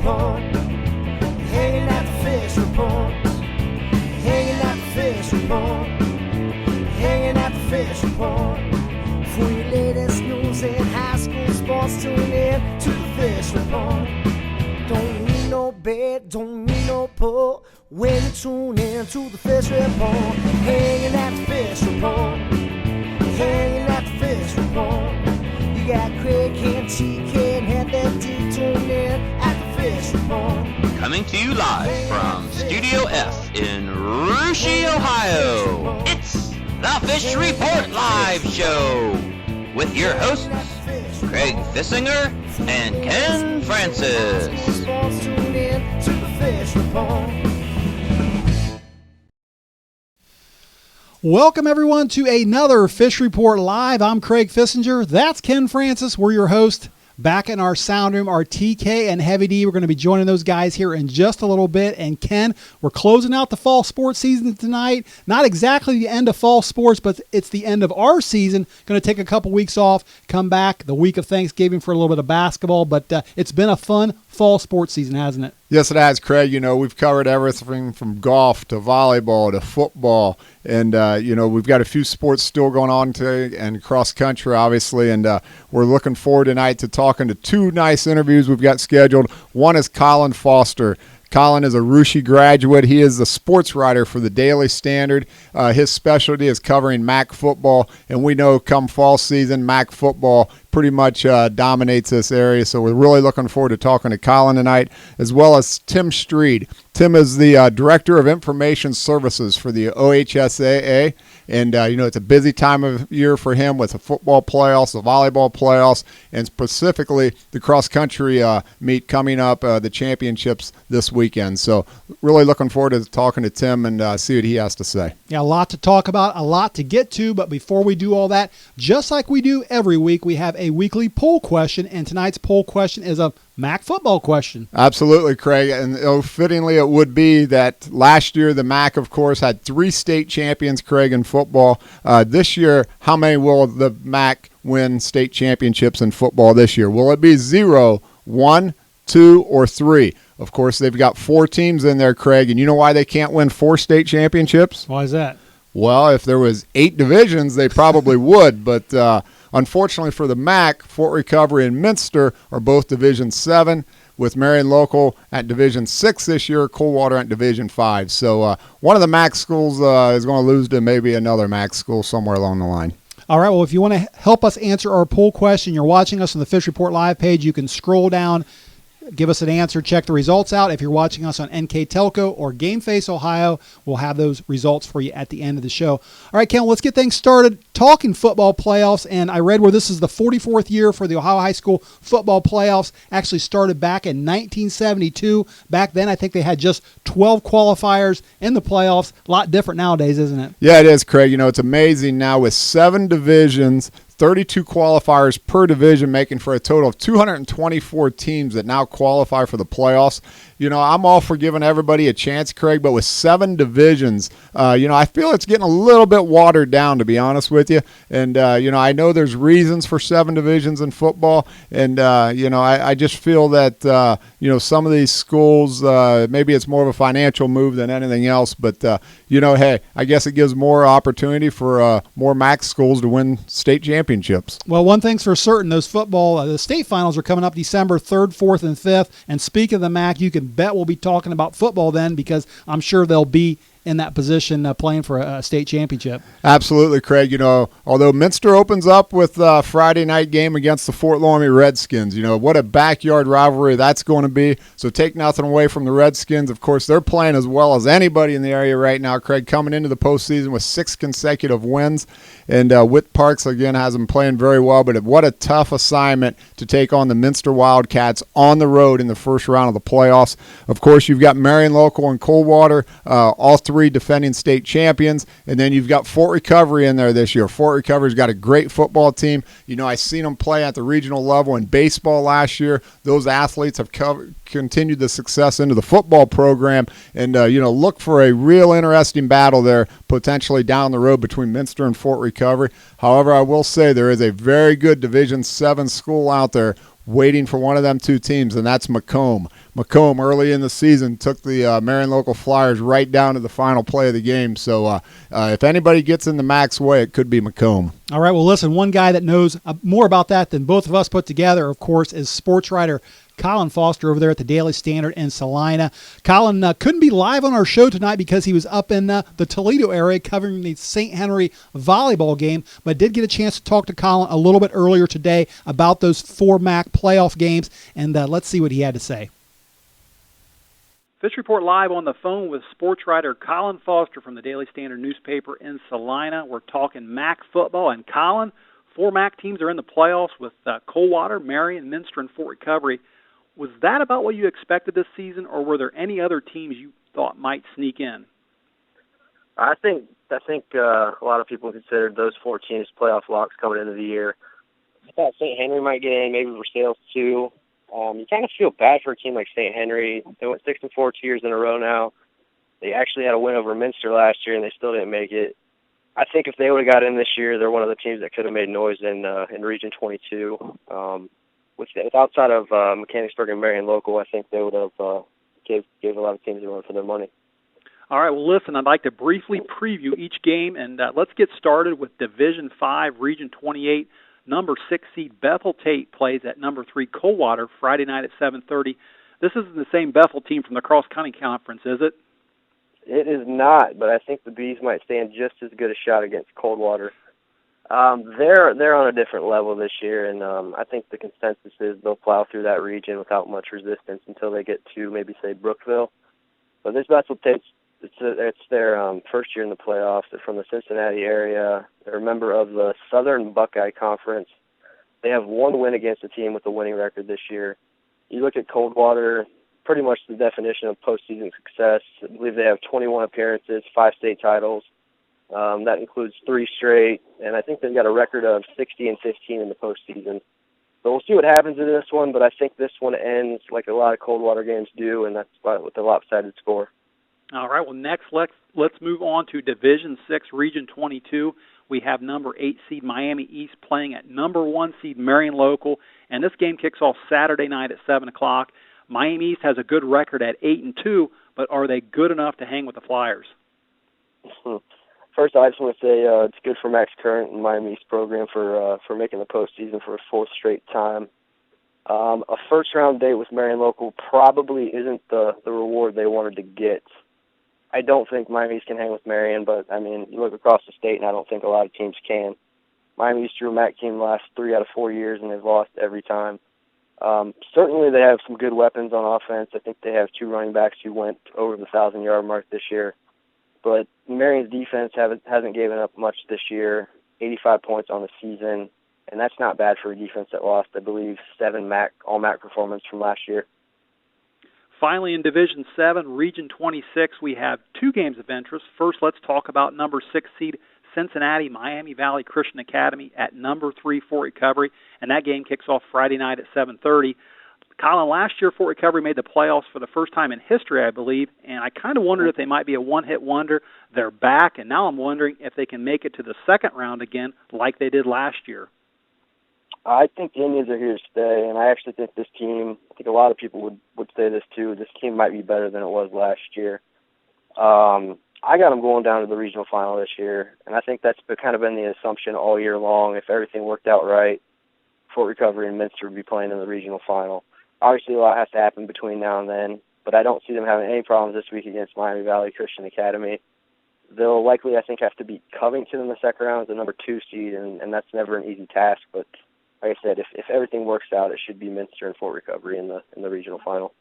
report. Hanging at the fish report. Hanging at the fish report. Hanging at the fish report. For your latest news in high school sports, tune in to the fish report. Don't need no bed, don't need no pull. When you tune in to the fish report. Hanging at the fish report. Hanging at the fish report. You got Craig and TK and Heather D. Tune in at the fish report. Coming to you live from Studio F in Russia, Ohio. It's the Fish Report Live Show with your hosts, Craig Fissinger and Ken Francis. Tune in to the fish report. Welcome, everyone, to another Fish Report Live. I'm Craig Fissinger. That's Ken Francis. We're your host. Back in our sound room, our TK and Heavy D. We're going to be joining those guys here in just a little bit. And Ken, we're closing out the fall sports season tonight. Not exactly the end of fall sports, but it's the end of our season. Going to take a couple weeks off, come back the week of Thanksgiving for a little bit of basketball. But it's been a fun fall sports season, hasn't it? Yes, it has, Craig. You know, we've covered everything from golf to volleyball to football. And, we've got a few sports still going on today and cross country, obviously. And we're looking forward tonight to talking to two nice interviews we've got scheduled. One is Colin Foster. Colin is a Russia graduate. He is the sports writer for the Daily Standard. His specialty is covering MAC football. And we know come fall season, MAC football pretty much dominates this area. So we're really looking forward to talking to Colin tonight, as well as Tim Stried. Tim is the Director of Information Services for the OHSAA. And, it's a busy time of year for him with the football playoffs, the volleyball playoffs, and specifically the cross-country meet coming up, the championships this weekend. So really looking forward to talking to Tim and see what he has to say. Yeah, a lot to talk about, a lot to get to. But before we do all that, just like we do every week, we have a weekly poll question. And tonight's poll question is a MAC football question. Absolutely, Craig. And fittingly, it would be that last year the MAC, of course, had 3 state champions, Craig, in football. This year, how many will the MAC win state championships in football this year? Will it be 0, 1, 2, or 3? Of course, they've got 4 teams in there, Craig. And you know why they can't win 4 state championships? Why is that? Well, if there was 8 divisions, they probably would. But unfortunately for the MAC, Fort Recovery and Minster are both Division 7, with Marion Local at Division 6 this year, Coldwater at Division 5. So one of the MAC schools is going to lose to maybe another MAC school somewhere along the line. All right, well, if you want to help us answer our poll question, you're watching us on the Fish Report Live page, you can scroll down, give us an answer, check the results out. If you're watching us on NK Telco or GameFace Ohio, we'll have those results for you at the end of the show. All right, Ken, let's get things started talking football playoffs. And I read where this is the 44th year for the Ohio High School football playoffs. Actually started back in 1972. Back then, I think they had just 12 qualifiers in the playoffs. A lot different nowadays, isn't it? Yeah, it is, Craig. It's amazing now with 7 divisions, 32 qualifiers per division, making for a total of 224 teams that now qualify for the playoffs. I'm all for giving everybody a chance, Craig, but with 7 divisions, I feel it's getting a little bit watered down, to be honest with you. And, I know there's reasons for 7 divisions in football. And, I just feel that, some of these schools, maybe it's more of a financial move than anything else. But, hey, I guess it gives more opportunity for more MAC schools to win state championships. Well, one thing's for certain, those football, the state finals are coming up December 3rd, 4th, and 5th. And speaking of the MAC, you can bet we'll be talking about football then, because I'm sure they'll be in that position playing for a state championship. Absolutely, Craig. Although Minster opens up with a Friday night game against the Fort Loramie Redskins, what a backyard rivalry that's going to be. So take nothing away from the Redskins. Of course, they're playing as well as anybody in the area right now, Craig, coming into the postseason with 6 consecutive wins. And Whit Parks, again, has them playing very well. But what a tough assignment to take on the Minster Wildcats on the road in the first round of the playoffs. Of course, you've got Marion Local and Coldwater, all 3 defending state champions. And then you've got Fort Recovery in there this year. Fort Recovery's got a great football team. I seen them play at the regional level in baseball last year. Those athletes have continued the success into the football program. And, look for a real interesting battle there potentially down the road between Minster and Fort Recovery. However, I will say there is a very good Division 7 school out there waiting for one of them 2 teams, and that's Macomb. Macomb early in the season took the Marion local Flyers right down to the final play of the game. So if anybody gets in the MAC's way, it could be Macomb. All right, well, listen, one guy that knows more about that than both of us put together, of course, is sports writer Colin Foster over there at the Daily Standard in Salina. Colin couldn't be live on our show tonight because he was up in the Toledo area covering the St. Henry volleyball game, but did get a chance to talk to Colin a little bit earlier today about those 4 MAC playoff games, and let's see what he had to say. Fish Report Live on the phone with sports writer Colin Foster from the Daily Standard newspaper in Salina. We're talking MAC football, and Colin, 4 MAC teams are in the playoffs with Coldwater, Marion, Minster, and Fort Recovery. Was that about what you expected this season, or were there any other teams you thought might sneak in? I think a lot of people considered those 4 teams playoff locks coming into the year. I thought St. Henry might get in, maybe Versailles too. You kind of feel bad for a team like St. Henry. They went 6-4 2 years in a row now. They actually had a win over Minster last year, and they still didn't make it. I think if they would have got in this year, they're one of the teams that could have made noise in Region 22. With outside of Mechanicsburg and Marion local, I think they would have gave a lot of teams a run for their money. All right, well, listen, I'd like to briefly preview each game, and let's get started with Division 5, Region 28. Number 6 seed Bethel Tate plays at number 3 Coldwater Friday night at 7:30. This isn't the same Bethel team from the Cross County Conference, is it? It is not, but I think the Bees might stand just as good a shot against Coldwater. They're on a different level this year, and I think the consensus is they'll plow through that region without much resistance until they get to maybe, say, Brookville. But this Bethel Tate, it's their first year in the playoffs. They're from the Cincinnati area. They're a member of the Southern Buckeye Conference. They have 1 win against a team with a winning record this year. You look at Coldwater, pretty much the definition of postseason success. I believe they have 21 appearances, 5 state titles. That includes 3 straight, and I think they've got a record of 60-15 in the postseason. So we'll see what happens in this one, but I think this one ends like a lot of Coldwater games do, and that's with a lopsided score. All right, well, next let's move on to Division 6, Region 22. We have number 8 seed Miami East playing at number 1 seed Marion Local, and this game kicks off Saturday night at 7 o'clock. Miami East has a good record at 8-2, but are they good enough to hang with the Flyers? First, I just want to say it's good for Max Current and Miami East program for making the postseason for a 4th straight time. A first-round date with Marion Local probably isn't the reward they wanted to get. I don't think Miami East can hang with Marion, but, I mean, you look across the state, and I don't think a lot of teams can. Miami East drew a MAC team the last 3 out of 4 years, and they've lost every time. Certainly they have some good weapons on offense. I think they have 2 running backs who went over the 1,000-yard mark this year. But Marion's defense hasn't given up much this year, 85 points on the season, and that's not bad for a defense that lost, I believe, 7 all-MAC performance from last year. Finally, in Division 7, Region 26, we have 2 games of interest. First, let's talk about number 6 seed Cincinnati Miami Valley Christian Academy at number 3 Fort Recovery, and that game kicks off Friday night at 7:30. Colin, last year Fort Recovery made the playoffs for the first time in history, I believe, and I kind of wondered if they might be a one-hit wonder. They're back, and now I'm wondering if they can make it to the second round again like they did last year. I think the Indians are here to stay, and I actually think this team, I think a lot of people would say this too, this team might be better than it was last year. I got them going down to the regional final this year, and I think that's kind of been the assumption all year long. If everything worked out right, Fort Recovery and Minster would be playing in the regional final. Obviously, a lot has to happen between now and then, but I don't see them having any problems this week against Miami Valley Christian Academy. They'll likely, I think, have to beat Covington in the second round as the number 2 seed, and that's never an easy task, but like I said, if everything works out, it should be Minster and Fort Recovery in the regional final.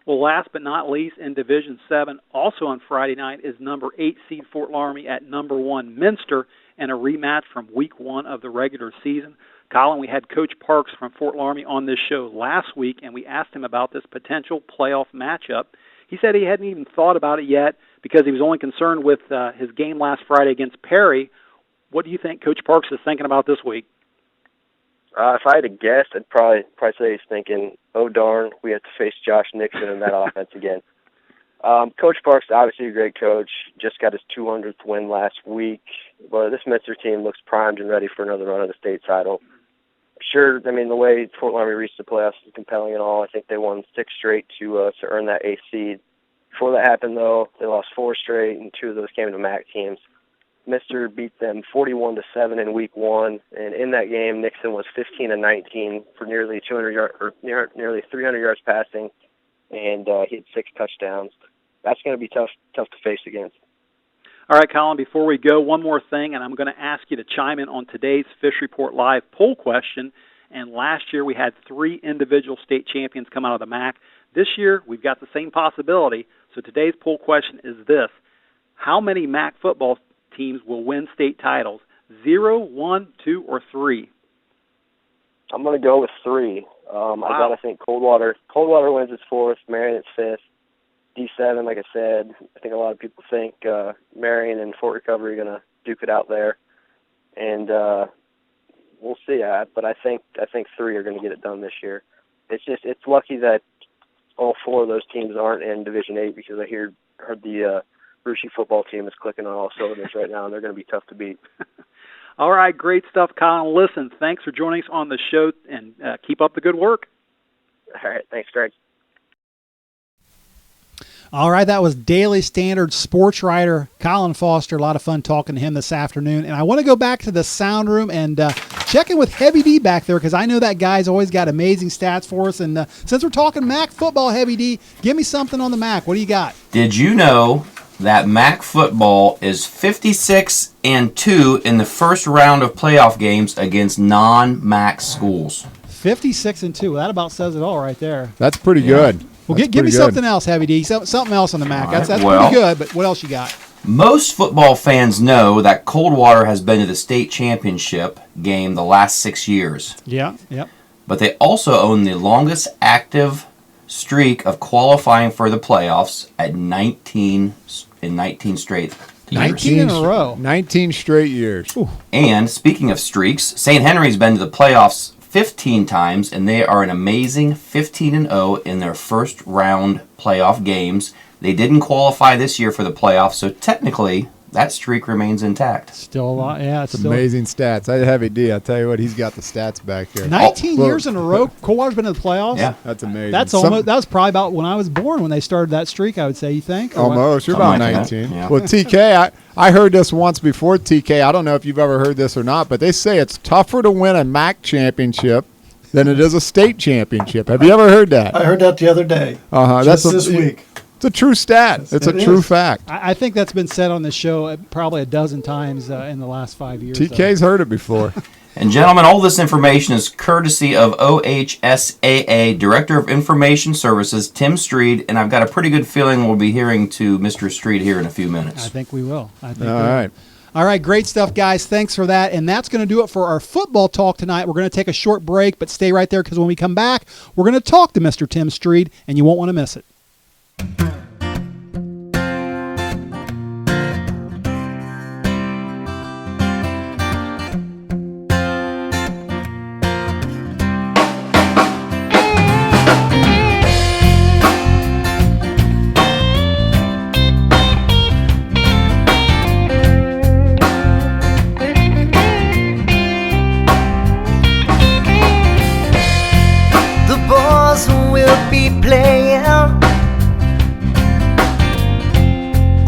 Well, last but not least, in Division 7, also on Friday night, is number 8 seed Fort Laramie at number 1 Minster, and a rematch from Week 1 of the regular season. Colin, we had Coach Parks from Fort Laramie on this show last week, and we asked him about this potential playoff matchup. He said he hadn't even thought about it yet because he was only concerned with his game last Friday against Perry. What do you think Coach Parks is thinking about this week? If I had to guess, I'd probably say he's thinking, oh, darn, we have to face Josh Nixon in that offense again. Coach Parks, obviously a great coach, just got his 200th win last week. But this Minster team looks primed and ready for another run of the state title. sure. I mean, the way Fort Laramie reached the playoffs is compelling and all. I think they won 6 straight to earn that 8th seed. Before that happened, though, they lost 4 straight, and 2 of those came to MAC teams. Mister beat them 41-7 in week 1, and in that game, Nixon was 15-19 for nearly 200 yards, or nearly 300 yards passing, and he had 6 touchdowns. That's going to be tough to face against. All right, Colin, before we go, one more thing, and I'm going to ask you to chime in on today's Fish Report Live poll question. And last year we had 3 individual state champions come out of the MAC. This year we've got the same possibility. So today's poll question is this: how many MAC football teams will win state titles? 0, 1, 2, or 3? I'm going to go with 3. Wow. I got to think Coldwater wins its 4th, Marion its 5th. D7, like I said, I think a lot of people think Marion and Fort Recovery are going to duke it out there, and we'll see. But I think 3 are going to get it done this year. It's lucky that all 4 of those teams aren't in Division 8, because I heard the Russia football team is clicking on all cylinders right now, and they're going to be tough to beat. All right, great stuff, Colin. Listen, thanks for joining us on the show, and keep up the good work. All right, thanks, Greg. All right, that was Daily Standard sports writer Colin Foster. A lot of fun talking to him this afternoon. And I want to go back to the sound room and check in with Heavy D back there, because I know that guy's always got amazing stats for us. And since we're talking MAC football, Heavy D, give me something on the MAC. What do you got? Did you know that MAC football is 56-2 in the first round of playoff games against non-MAC schools? 56-2. That about says it all right there. That's pretty good. Well, give me something else, Heavy D. Something else on the MAC. Right, That's well, pretty good, but what else you got? Most football fans know that Coldwater has been to the state championship game the last 6 years. Yeah, yep. But they also own the longest active streak of qualifying for the playoffs at 19 straight years. 19 in a row. 19 straight years. Ooh. And speaking of streaks, St. Henry's been to the playoffs 15 times, and they are an amazing 15-0 in their first round playoff games. They didn't qualify this year for the playoffs, so technically that streak remains intact. Still a lot. Yeah, it's still Amazing stats. I Heavy D, I tell you what, he's got the stats back there. 19 years in a row. Coldwater's been in the playoffs. Yeah. That's amazing. That was probably about when I was born when they started that streak, I would say. You think? Or what? Almost. You're Something about like that. 19. Yeah. Well, TK, I heard this once before, TK. I don't know if you've ever heard this or not, but they say it's tougher to win a MAC championship than it is a state championship. Have you ever heard that? I heard that the other day. That's This week. It's a true stat. It's a true fact. I think that's been said on the show probably a dozen times in the last 5 years. TK's heard it before. And gentlemen, all this information is courtesy of OHSAA, Director of Information Services, Tim Stried, and I've got a pretty good feeling we'll be hearing to Mr. Stried here in a few minutes. I think we will. All right. All right, great stuff, guys. Thanks for that. And that's going to do it for our football talk tonight. We're going to take a short break, but stay right there, because when we come back, we're going to talk to Mr. Tim Stried, and you won't want to miss it.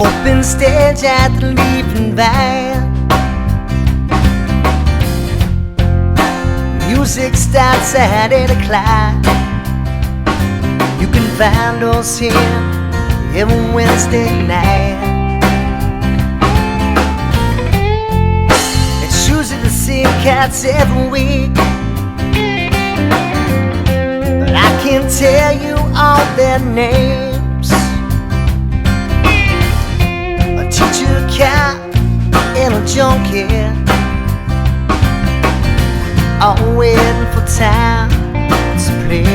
Open stage at the leaving van. Music starts at 8 o'clock. You can find us here every Wednesday night. It's usually the same cats every week, but I can't tell you all their names. A cat and a junkie, all waiting for time to play.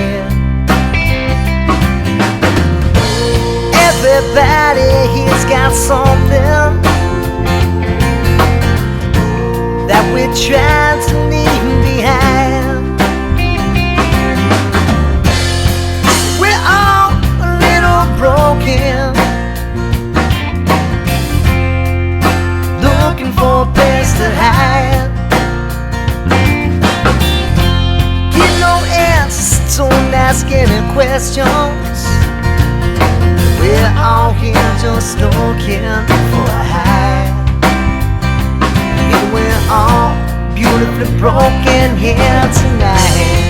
Everybody here's got something that we're trying to leave behind. We're all a little broken, looking for a place to hide. questions. We're all here just looking for a high. And we're all beautifully broken here tonight.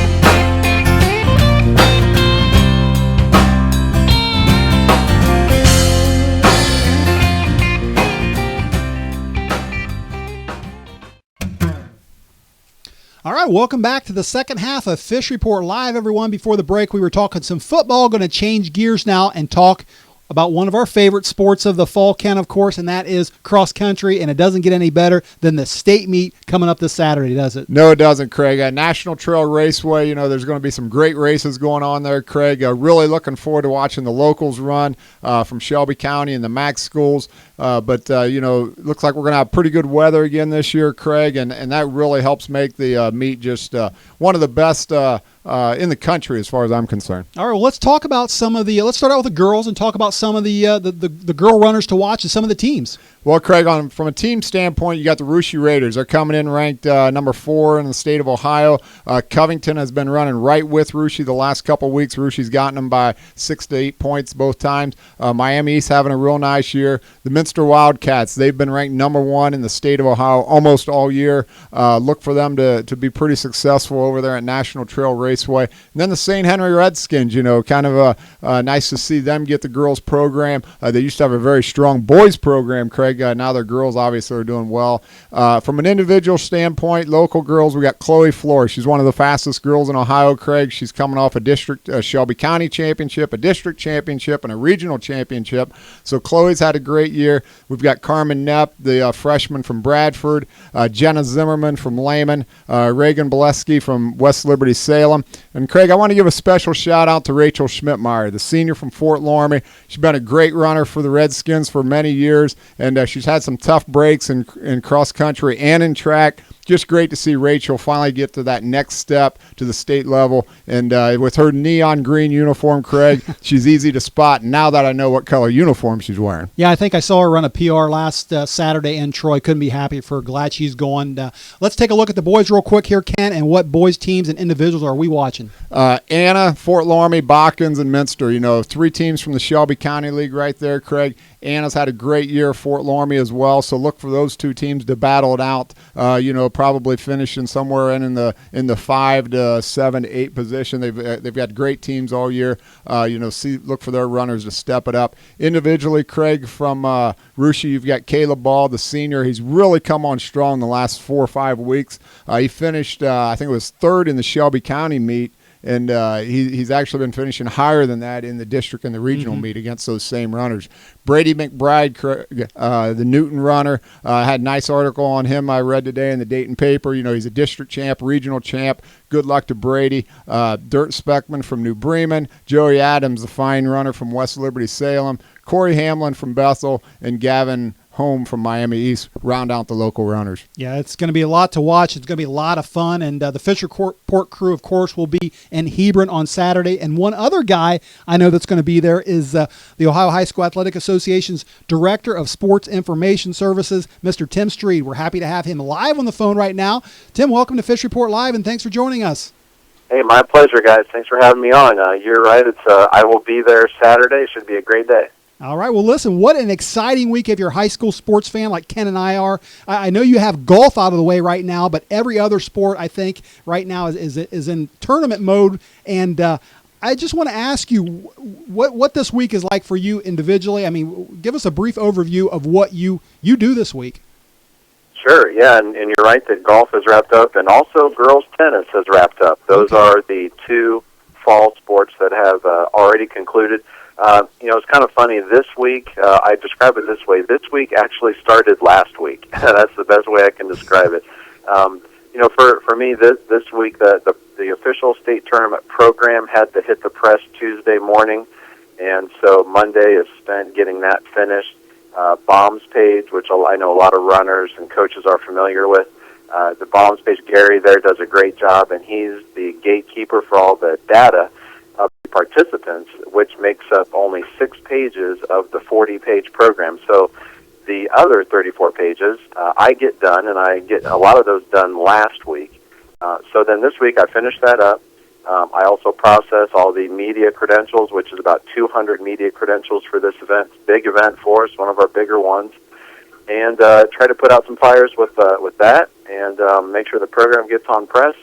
All right, welcome back to the second half of Fish Report Live, everyone. Before the break, we were talking some football. Going to change gears now and talk about one of our favorite sports of the fall, Ken, of course, and that is cross country, and it doesn't get any better than the state meet coming up this Saturday, does it? No, it doesn't, Craig. National Trail Raceway, there's going to be some great races going on there, Craig. Really looking forward to watching the locals run from Shelby County and the MAC schools. But looks like we're going to have pretty good weather again this year, Craig, and that really helps make the meet just one of the best in the country as far as I'm concerned. All right, well, let's talk about let's start out with the girls and talk about some of the girl runners to watch and some of the teams. Well, Craig, from a team standpoint, you got the Russia Raiders. They're coming in ranked number 4 in the state of Ohio. Covington has been running right with Russia the last couple weeks. Russia's gotten them by 6 to 8 points both times. Miami East having a real nice year. The Minster Wildcats, they've been ranked number 1 in the state of Ohio almost all year. Look for them to be pretty successful over there at National Trail Raceway. And then the St. Henry Redskins, kind of nice to see them get the girls program. They used to have a very strong boys program, Craig. Now their girls obviously are doing well. From an individual standpoint, local girls, we got Chloe Flores. She's one of the fastest girls in Ohio, Craig. She's coming off a district Shelby County championship, a district championship, and a regional championship. So Chloe's had a great year. We've got Carmen Knepp, the freshman from Bradford, Jenna Zimmerman from Lehman, Reagan Boleski from West Liberty Salem. And Craig, I want to give a special shout out to Rachel Schmidtmeyer, the senior from Fort Loramie. She's been a great runner for the Redskins for many years, and she's had some tough breaks in cross country and in track. Just great to see Rachel finally get to that next step to the state level. And with her neon green uniform, Craig, she's easy to spot now that I know what color uniform she's wearing. Yeah, I think I saw her run a PR last Saturday in Troy. Couldn't be happy for her. Glad she's going. Let's take a look at the boys real quick here, Ken, and what boys teams and individuals are we watching? Anna, Fort Loramie, Botkins, and Minster. 3 teams from the Shelby County League right there, Craig. Anna's had a great year, Fort Loramie as well, so look for those 2 teams to battle it out, probably finishing somewhere in the 5 to 7 to 8 position. They've got great teams all year. Look for their runners to step it up. Individually, Craig, from Russia, you've got Caleb Ball, the senior. He's really come on strong the last 4 or 5 weeks. He finished, I think it was 3rd in the Shelby County meet. And he's actually been finishing higher than that in the district and the regional meet against those same runners. Brady McBride, the Newton runner, had a nice article on him I read today in the Dayton paper. He's a district champ, regional champ. Good luck to Brady. Dirt Speckman from New Bremen. Joey Adams, the fine runner from West Liberty Salem. Corey Hamlin from Bethel. And Gavin Home from Miami East round out the local runners. Yeah, it's going to be a lot to watch. It's going to be a lot of fun. And the Fisher Port crew, of course, will be in Hebron on Saturday. And one other guy I know that's going to be there is the Ohio High School Athletic Association's Director of Sports Information Services, Mr. Tim Stried. We're happy to have him live on the phone right now. Tim, welcome to Fish Report Live, and thanks for joining us. Hey, my pleasure, guys. Thanks for having me on. You're right. I will be there Saturday. It should be a great day. All right. Well, listen, what an exciting week if you're a high school sports fan like Ken and I are. I know you have golf out of the way right now, but every other sport, I think, right now is in tournament mode. And I just want to ask you what this week is like for you individually. I mean, give us a brief overview of what you do this week. Sure, yeah, and you're right that golf is wrapped up, and also girls tennis has wrapped up. Those are the 2 fall sports that have already concluded. It's kind of funny. This week, I describe it this way. This week actually started last week. That's the best way I can describe it. For me, this week, the official state tournament program had to hit the press Tuesday morning, and so Monday is spent getting that finished. Bombs page, which I know a lot of runners and coaches are familiar with. The Bombs page, Gary there does a great job, and he's the gatekeeper for all the data of the participants, which makes up only 6 pages of the 40-page program. So the other 34 pages I get done, and I get a lot of those done last week. So then this week I finished that up. I also process all the media credentials, which is about 200 media credentials for this event. Big event for us, one of our bigger ones. And try to put out some fires with that and make sure the program gets on press.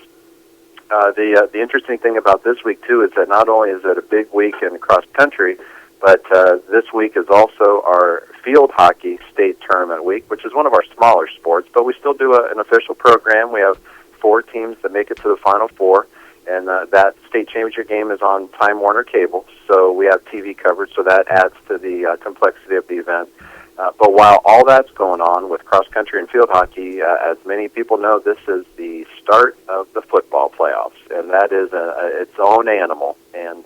The interesting thing about this week, too, is that not only is it a big week in cross country, but this week is also our field hockey state tournament week, which is one of our smaller sports, but we still do an official program. We have 4 teams that make it to the Final Four, and that state championship game is on Time Warner Cable, so we have TV coverage, so that adds to the complexity of the event. But while all that's going on with cross-country and field hockey, as many people know, this is the start of the football playoffs, and that is its own animal. And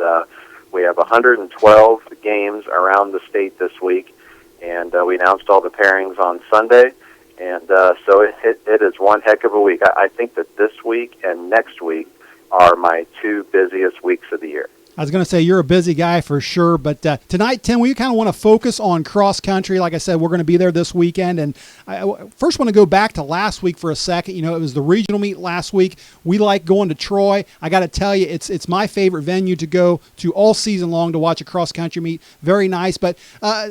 we have 112 games around the state this week, and we announced all the pairings on Sunday. And so it is one heck of a week. I think that this week and next week are my 2 busiest weeks of the year. I was going to say you're a busy guy for sure, but tonight, Tim, we kind of want to focus on cross country. Like I said, we're going to be there this weekend, and I first want to go back to last week for a second. You know, it was the regional meet last week. We like going to Troy. I got to tell you, it's my favorite venue to go to all season long to watch a cross country meet. Very nice, but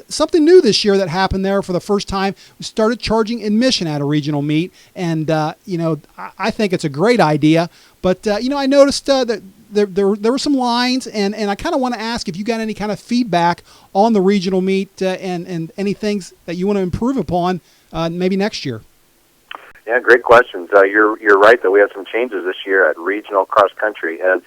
something new this year that happened there for the first time. We started charging admission at a regional meet, and you know, I think it's a great idea. But you know, I noticed that there were some lines, and I kind of want to ask if you got any kind of feedback on the regional meet and any things that you want to improve upon maybe next year. Yeah, great questions. You're right that we have some changes this year at regional cross country, and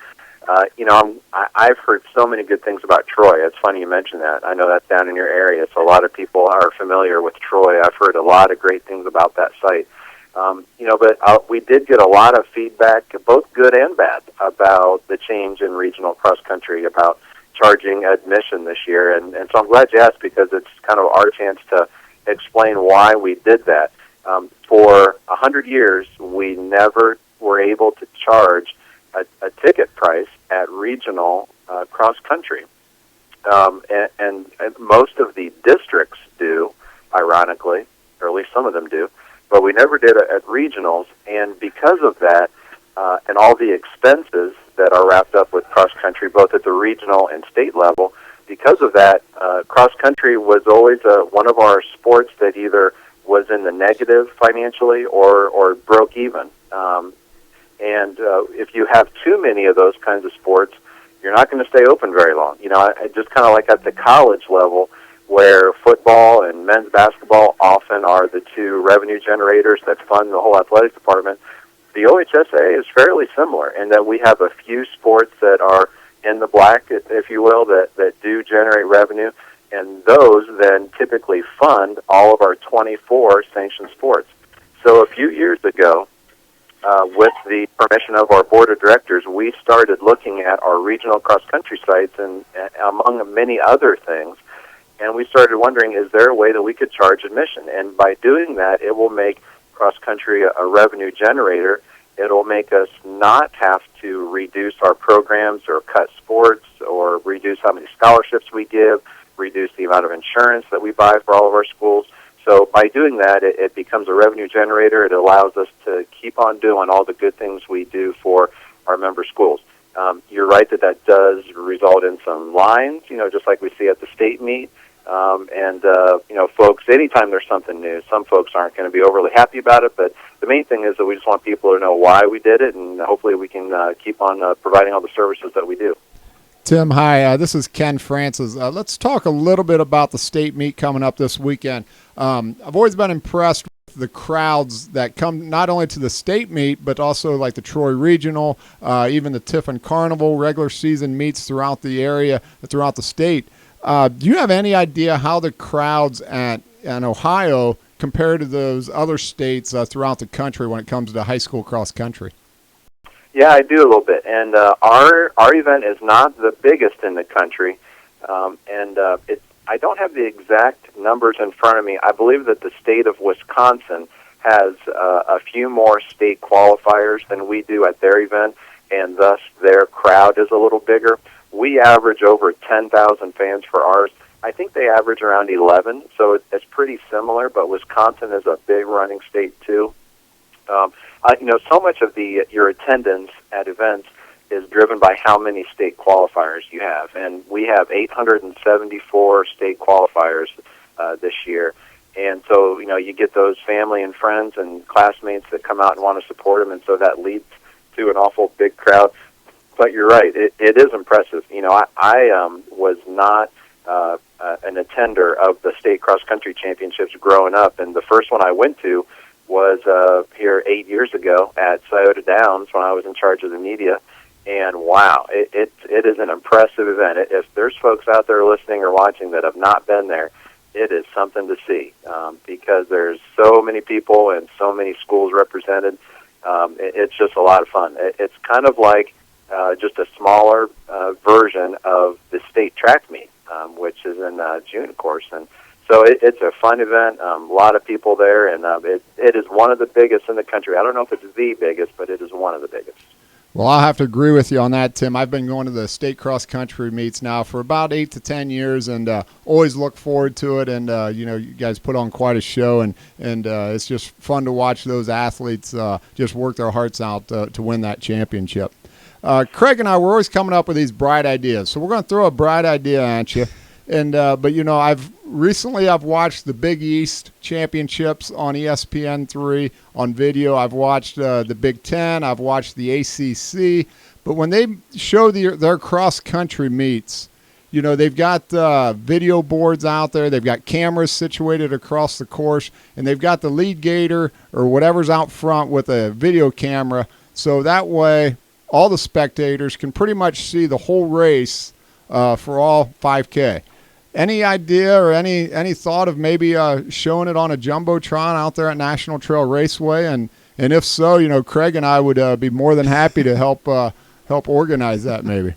you know, I've heard so many good things about Troy. It's funny you mentioned that. I know that's down in your area, so a lot of people are familiar with Troy. I've heard a lot of great things about that site. You know, but we did get a lot of feedback, both good and bad, about the change in regional cross country, about charging admission this year. And so I'm glad you asked, because it's kind of our chance to explain why we did that. For 100 years, we never were able to charge a ticket price at regional cross country. And most of the districts do, ironically, or at least some of them do. But we never did it at regionals, and because of that, and all the expenses that are wrapped up with cross-country, both at the regional and state level, because of that, cross-country was always one of our sports that either was in the negative financially or broke even. And if you have too many of those kinds of sports, you're not going to stay open very long. You know, just kind of like at the college level, where football and men's basketball often are the 2 revenue generators that fund the whole athletic department, the OHSAA is fairly similar in that we have a few sports that are in the black, if you will, that do generate revenue, and those then typically fund all of our 24 sanctioned sports. So a few years ago, with the permission of our board of directors, we started looking at our regional cross-country sites, and among many other things, and we started wondering, is there a way that we could charge admission? And by doing that, it will make cross-country a revenue generator. It will make us not have to reduce our programs or cut sports or reduce how many scholarships we give, reduce the amount of insurance that we buy for all of our schools. So by doing that, it becomes a revenue generator. It allows us to keep on doing all the good things we do for our member schools. You're right that does result in some lines, you know, just like we see at the state meet. You know, folks, anytime there's something new, some folks aren't going to be overly happy about it, but the main thing is that we just want people to know why we did it, and hopefully we can keep on providing all the services that we do. Tim, hi. This is Ken Francis. Let's talk a little bit about the state meet coming up this weekend. I've always been impressed with the crowds that come not only to the state meet, but also like the Troy Regional, even the Tiffin Carnival, regular season meets throughout the area, throughout the state. Do you have any idea how the crowds in Ohio compare to those other states throughout the country when it comes to high school cross country? Yeah, I do a little bit, and our event is not the biggest in the country, I don't have the exact numbers in front of me. I believe that the state of Wisconsin has a few more state qualifiers than we do at their event, and thus their crowd is a little bigger. We average over 10,000 fans for ours. I think they average around 11, so it's pretty similar, but Wisconsin is a big running state too. You know, so much of your attendance at events is driven by how many state qualifiers you have. And we have 874 state qualifiers this year. And so, you get those family and friends and classmates that come out and want to support them, and so that leads to an awful big crowd. But you're right, it is impressive. I was not an attender of the state cross-country championships growing up, and the first one I went to was here 8 years ago at Scioto Downs when I was in charge of the media. And wow, it is an impressive event. If there's folks out there listening or watching that have not been there, it is something to see because there's so many people and so many schools represented. It's just a lot of fun. It's kind of like just a smaller version of the state track meet, which is in June, of course. And so it's a fun event, a lot of people there, and it is one of the biggest in the country. I don't know if it's the biggest, but it is one of the biggest. Well, I'll have to agree with you on that, Tim. I've been going to the state cross-country meets now for about 8 to 10 years, and always look forward to it. And, you guys put on quite a show, and it's just fun to watch those athletes just work their hearts out to win that championship. Craig and I, we're always coming up with these bright ideas. So we're going to throw a bright idea at you. And but I've watched the Big East championships on ESPN3 on video. I've watched the Big Ten. I've watched the ACC. But when they show their cross country meets, they've got video boards out there. They've got cameras situated across the course, and they've got the lead gator or whatever's out front with a video camera. So that way, all the spectators can pretty much see the whole race for all 5K. Any idea or any thought of maybe showing it on a Jumbotron out there at National Trail Raceway? And if so, Craig and I would be more than happy to help organize that maybe.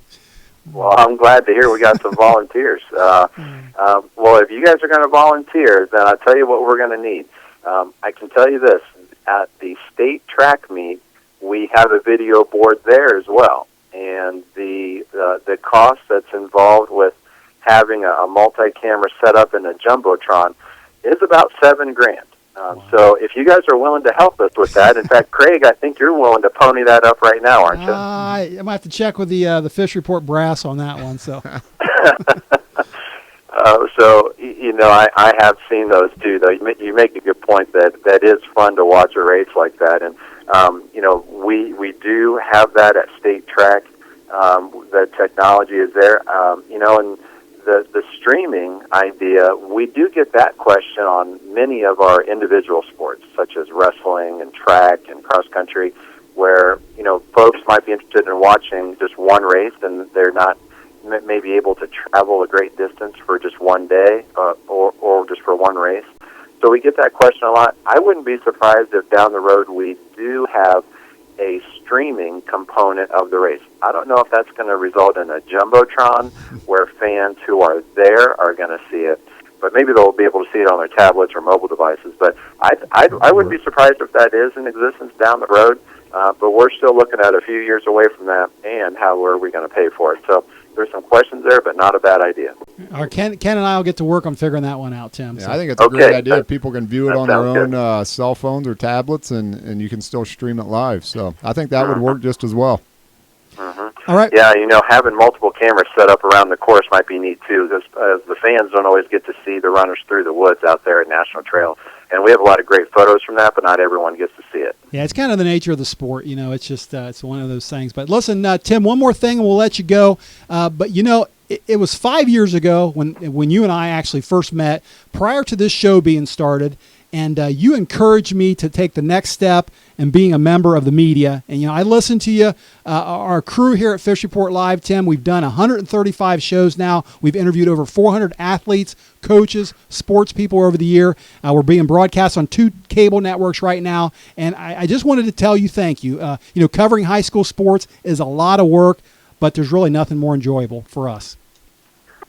Well, I'm glad to hear we got some volunteers. Well, if you guys are going to volunteer, then I'll tell you what we're going to need. I can tell you this. At the state track meet, we have a video board there as well. And the cost that's involved with having a multi-camera setup in a Jumbotron is about $7,000. So if you guys are willing to help us with that, in fact, Craig, I think you're willing to pony that up right now, aren't you? I might have to check with the Fish Report brass on that one. So, I have seen those too. Though you make a good point that is fun to watch a race like that, and we do have that at state track. The technology is there, and the streaming idea, we do get that question on many of our individual sports, such as wrestling and track and cross country, where, folks might be interested in watching just one race and they're not maybe able to travel a great distance for just one day or just for one race. So we get that question a lot. I wouldn't be surprised if down the road we do have a streaming component of the race. I don't know if that's going to result in a Jumbotron where fans who are there are going to see it, but maybe they'll be able to see it on their tablets or mobile devices. But I wouldn't be surprised if that is in existence down the road, but we're still looking at a few years away from that, and how are we going to pay for it. So there's some questions there, but not a bad idea. Ken and I will get to work on figuring that one out, Tim. Yeah, so. I think it's a great idea. People can view it on their own cell phones or tablets, and you can still stream it live. So I think that would work just as well. All right. Yeah, having multiple cameras set up around the course might be neat too, because the fans don't always get to see the runners through the woods out there at National Trail. And we have a lot of great photos from that, but not everyone gets to see it. Yeah, it's kind of the nature of the sport. It's just it's one of those things. But listen, Tim, one more thing, and we'll let you go. But it was 5 years ago when you and I actually first met, prior to this show being started. And you encouraged me to take the next step in being a member of the media. And, I listened to you. Our crew here at Fish Report Live, Tim, we've done 135 shows now. We've interviewed over 400 athletes, coaches, sports people over the year. We're being broadcast on 2 cable networks right now. And I just wanted to tell you thank you. Covering high school sports is a lot of work, but there's really nothing more enjoyable for us.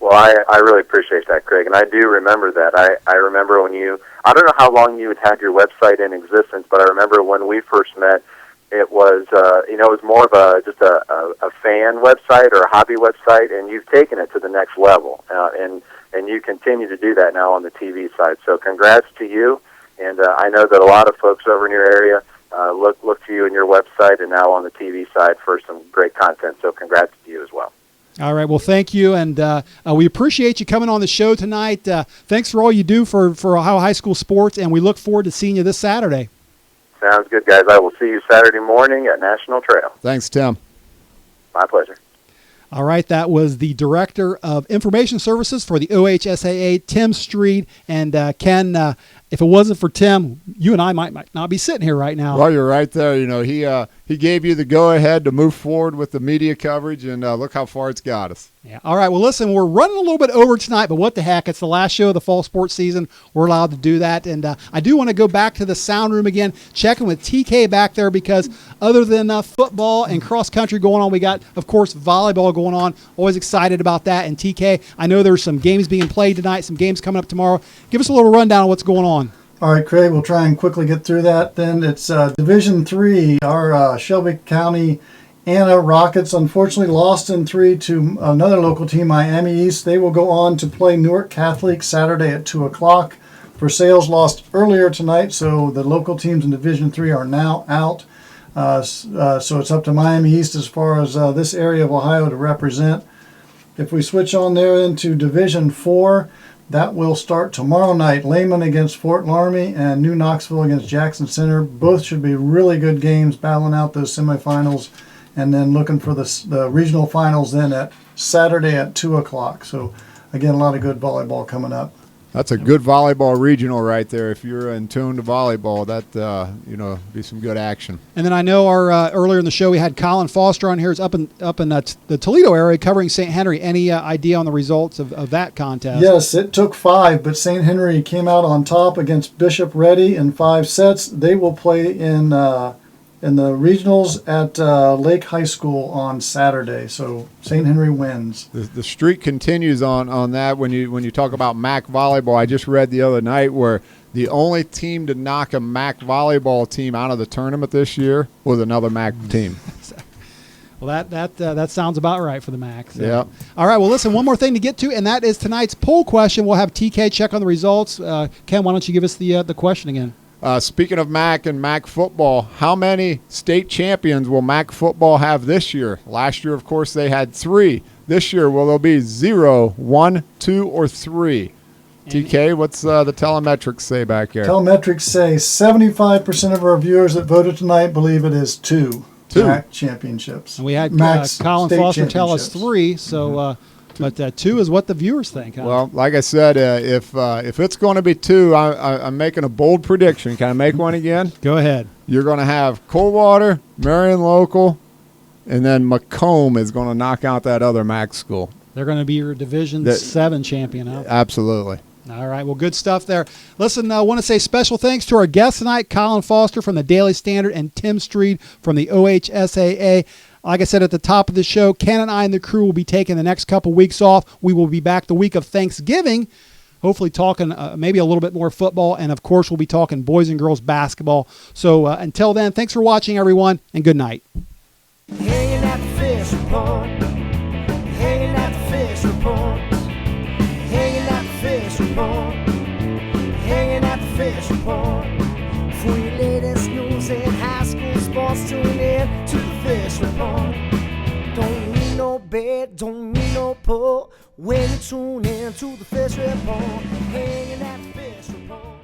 Well, I really appreciate that, Craig, and I do remember that. I remember when I don't know how long you had your website in existence, but I remember when we first met, it was, it was more of just a fan website or a hobby website, and you've taken it to the next level, and you continue to do that now on the TV side. So congrats to you, and I know that a lot of folks over in your area look to you and your website, and now on the TV side for some great content. So congrats to you as well. All right. Well, thank you, and we appreciate you coming on the show tonight. Thanks for all you do for Ohio high school sports, and we look forward to seeing you this Saturday. Sounds good, guys. I will see you Saturday morning at National Trail. Thanks, Tim. My pleasure. All right, that was the Director of Information Services for the OHSAA, Tim Stried. And Ken, if it wasn't for Tim, you and I might not be sitting here right now. Well, you're right there. You know, he gave you the go-ahead to move forward with the media coverage, and look how far it's got us. Yeah. All right. Well, listen, we're running a little bit over tonight, but what the heck? It's the last show of the fall sports season. We're allowed to do that. And I do want to go back to the sound room again, checking with TK back there, because other than football and cross country going on, we got, of course, volleyball going on. Always excited about that. And TK, I know there's some games being played tonight, some games coming up tomorrow. Give us a little rundown of what's going on. All right, Craig, we'll try and quickly get through that. Then it's Division III. Our Shelby County Anna Rockets unfortunately lost in 3 to another local team, Miami East. They will go on to play Newark Catholic Saturday at 2 o'clock. Versailles lost earlier tonight, so the local teams in Division III are now out. So it's up to Miami East as far as this area of Ohio to represent. If we switch on there into Division IV, that will start tomorrow night. Lehman against Fort Laramie and New Knoxville against Jackson Center. Both should be really good games, battling out those semifinals, and then looking for the regional finals then at Saturday at 2 o'clock. So, again, a lot of good volleyball coming up. That's a good volleyball regional right there. If you're in tune to volleyball, that be some good action. And then I know our earlier in the show we had Colin Foster on here. It's up in the Toledo area covering St. Henry. Any idea on the results of that contest? Yes, it took 5, but St. Henry came out on top against Bishop Ready in 5 sets. They will play in the regionals at Lake High School on Saturday. So St. Henry wins. The streak continues on that. When you talk about MAC volleyball, I just read the other night where the only team to knock a MAC volleyball team out of the tournament this year was another MAC team. Well, that sounds about right for the MAC. So. Yeah. All right. Well, listen, one more thing to get to, and that is tonight's poll question. We'll have TK check on the results. Ken, why don't you give us the question again? Speaking of MAC and MAC football, how many state champions will MAC football have this year? Last year, of course, they had 3. This year, will there be 0, 1, 2, or 3? TK, what's the telemetrics say back here? Telemetrics say 75% of our viewers that voted tonight believe it is 2 MAC championships. And we had Colin state Foster tell us 3, so but 2 is what the viewers think. Huh? Well, like I said, if it's going to be 2, I'm making a bold prediction. Can I make one again? Go ahead. You're going to have Coldwater, Marion Local, and then Macomb is going to knock out that other MAC school. They're going to be your Division 7 champion, huh? Absolutely. All right. Well, good stuff there. Listen, I want to say special thanks to our guests tonight, Colin Foster from the Daily Standard and Tim Stried from the OHSAA. Like I said at the top of the show, Ken and I and the crew will be taking the next couple weeks off. We will be back the week of Thanksgiving, hopefully talking maybe a little bit more football, and, of course, we'll be talking boys and girls basketball. So until then, thanks for watching, everyone, and good night. Hanging at the fishing pond, hanging at the fishing pond, hanging at the fishing pond, hanging at the fishing pond. For your latest news in high school sports, tune in to the fishing pond. Don't need no bed, don't need no pole when you tune in to the fishing pond, hanging at the fishing pond.